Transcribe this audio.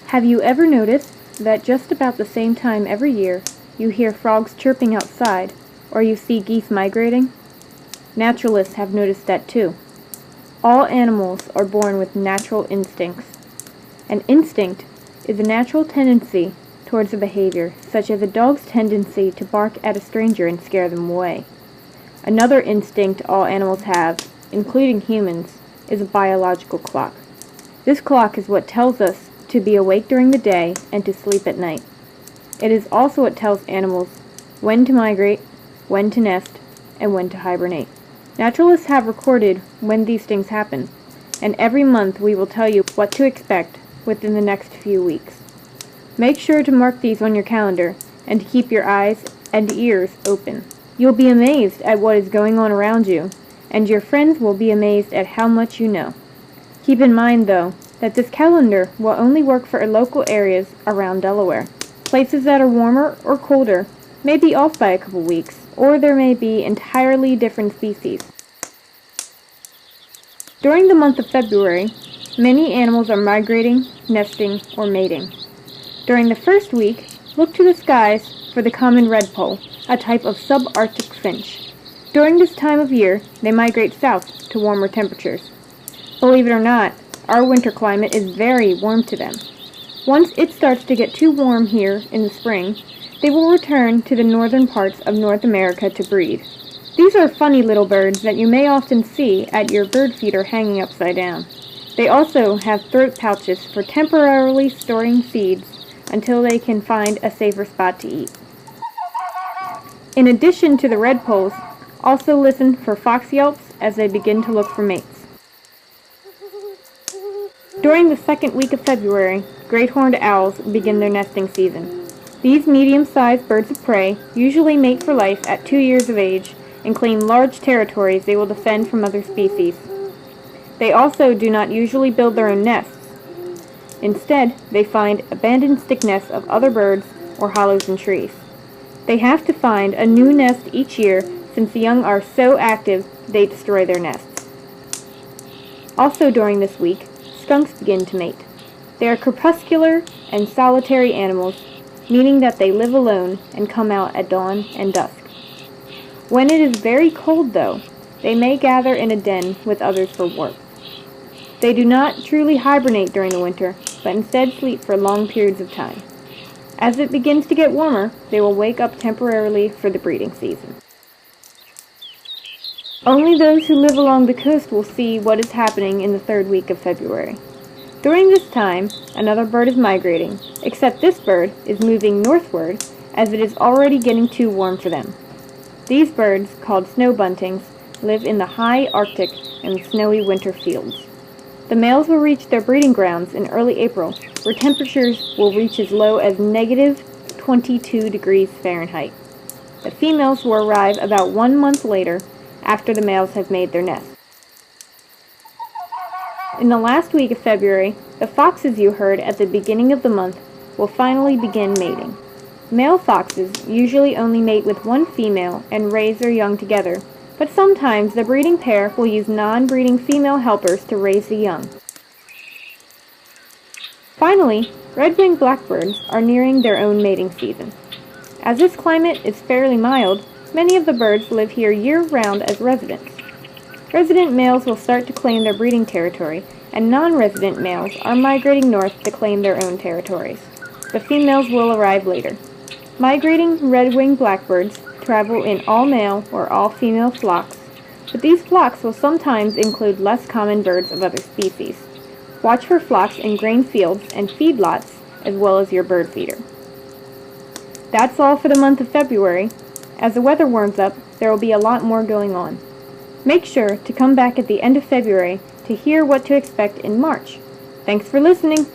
Have you ever noticed that just about the same time every year you hear frogs chirping outside or you see geese migrating? Naturalists have noticed that too. All animals are born with natural instincts. An instinct is a natural tendency towards a behavior, such as a dog's tendency to bark at a stranger and scare them away. Another instinct all animals have, including humans, is a biological clock. This clock is what tells us to be awake during the day and to sleep at night. It is also what tells animals when to migrate, when to nest, and when to hibernate. Naturalists have recorded when these things happen, and every month we will tell you what to expect within the next few weeks. Make sure to mark these on your calendar and to keep your eyes and ears open. You'll be amazed at what is going on around you, and your friends will be amazed at how much you know. Keep in mind, though, that this calendar will only work for local areas around Delaware. Places that are warmer or colder may be off by a couple weeks, or there may be entirely different species. During the month of February, many animals are migrating, nesting, or mating. During the first week, look to the skies for the common redpoll, a type of subarctic finch. During this time of year, they migrate south to warmer temperatures. Believe it or not, our winter climate is very warm to them. Once it starts to get too warm here in the spring, they will return to the northern parts of North America to breed. These are funny little birds that you may often see at your bird feeder hanging upside down. They also have throat pouches for temporarily storing seeds until they can find a safer spot to eat. In addition to the redpolls, also listen for fox yelps as they begin to look for mates. During the second week of February, great horned owls begin their nesting season. These medium-sized birds of prey usually mate for life at 2 years of age and claim large territories they will defend from other species. They also do not usually build their own nests. Instead, they find abandoned stick nests of other birds or hollows in trees. They have to find a new nest each year since the young are so active they destroy their nests. Also during this week, skunks begin to mate. They are crepuscular and solitary animals, meaning that they live alone and come out at dawn and dusk. When it is very cold, though, they may gather in a den with others for warmth. They do not truly hibernate during the winter, but instead sleep for long periods of time. As it begins to get warmer, they will wake up temporarily for the breeding season. Only those who live along the coast will see what is happening in the third week of February. During this time, another bird is migrating, except this bird is moving northward as it is already getting too warm for them. These birds, called snow buntings, live in the high Arctic and snowy winter fields. The males will reach their breeding grounds in early April, where temperatures will reach as low as negative 22 degrees Fahrenheit. The females will arrive about 1 month later after the males have made their nest. In the last week of February, the foxes you heard at the beginning of the month will finally begin mating. Male foxes usually only mate with one female and raise their young together, but sometimes the breeding pair will use non-breeding female helpers to raise the young. Finally, red-winged blackbirds are nearing their own mating season. As this climate is fairly mild, many of the birds live here year-round as residents. Resident males will start to claim their breeding territory, and non-resident males are migrating north to claim their own territories. The females will arrive later. Migrating red-winged blackbirds travel in all-male or all-female flocks, but these flocks will sometimes include less common birds of other species. Watch for flocks in grain fields and feedlots, as well as your bird feeder. That's all for the month of February. As the weather warms up, there will be a lot more going on. Make sure to come back at the end of February to hear what to expect in March. Thanks for listening!